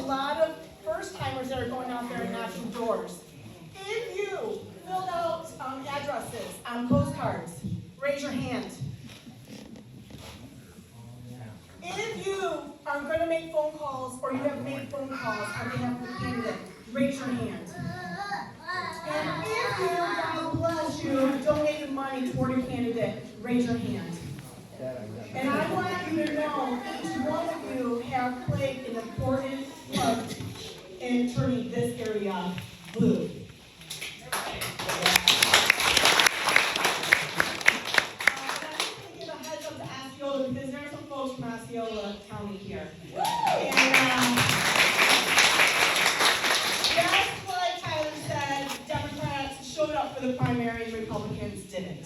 lot of first-timers that are going out there and knocking doors. If you filled out addresses on postcards, raise your hand. If you are going to make phone calls or you have made phone calls on behalf of the candidate, raise your hand. And if you, God bless you, donated money toward a candidate, raise your hand. And I want you to know each one of you have played an important part in turning this area blue. Because there are some folks from Osceola County here. And just like Tyler said, Democrats showed up for the primaries, Republicans didn't.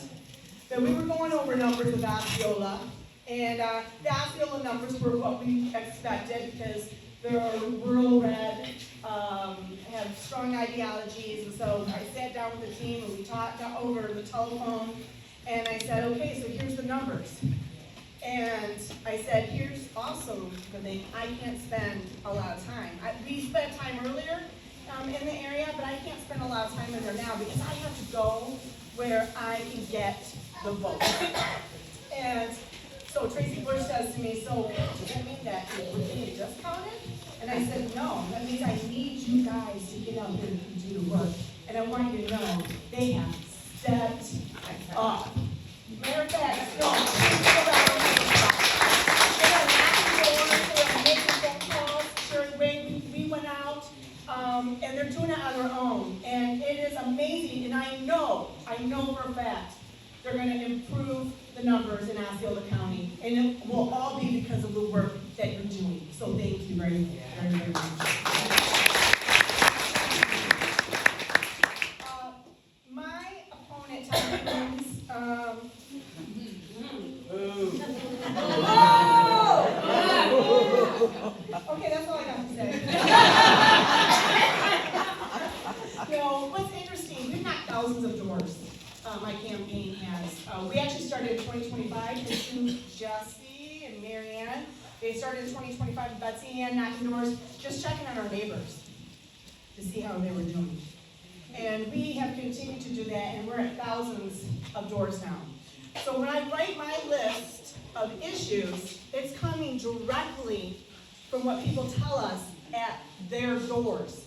So we were going over numbers with Osceola, and the Osceola numbers were what we expected because they're rural red, have strong ideologies, and so I sat down with the team and we talked over the telephone, and I said, okay, so here's the numbers. And I said, here's also the thing, I can't spend a lot of time. We spent time earlier in the area, but I can't spend a lot of time in there now because I have to go where I can get the vote. And so Tracy Bush says to me, so does that mean that we're getting discounted? And I said, no, that means I need you guys to get out there and do the work. And I want you to know they have stepped up. Matter of fact, we went out, and they're doing it on their own, and it is amazing. And I know for a fact they're going to improve the numbers in Osceola County, and it will all be because of the work that you're doing. So thank you very, very, very much. My opponent, Tyler, okay, that's all I got to say. What's interesting, we've knocked thousands of doors. My campaign has. We actually started in 2025 with Jesse and Marianne. They started in 2025 with Betsy Ann knocking doors, just checking on our neighbors to see how they were doing. And we have continued to do that, and we're at thousands of doors now. So when I write my list of issues, it's coming directly from what people tell us at their doors,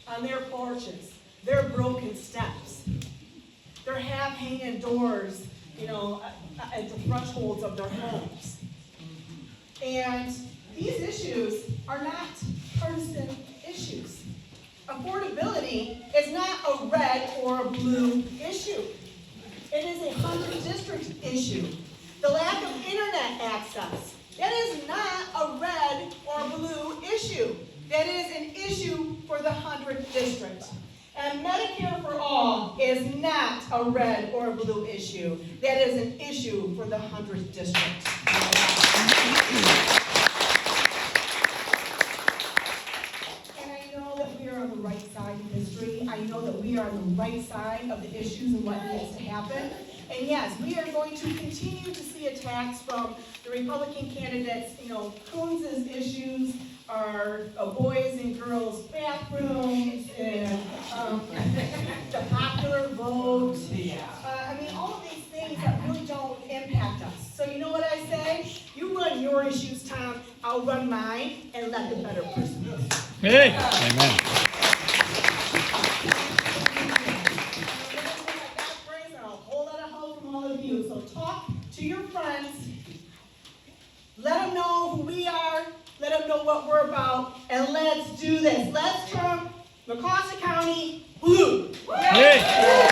on their porches, their broken steps, their half-hanging doors, at the thresholds of their homes. And these issues are not partisan issues. Affordability is not a red or a blue issue. It is a 100 district issue. The lack of internet access, that is not a red or blue issue. That is an issue for the 100 district. And Medicare for all is not a red or a blue issue. That is an issue for the 100 district. And I know that we are on the right side of history. I know that we are on the right side of the issues and what needs to happen. And yes, we are going to continue to see attacks from the Republican candidates. Coons' issues are boys and girls bathrooms and the popular vote. All of these things that really don't impact us. So you know what I say? You run your issues, Tom. I'll run mine and let the better person do it. Hey, amen. So talk to your friends, let them know who we are, let them know what we're about, and let's do this. Let's turn Mecosta County blue. Hey.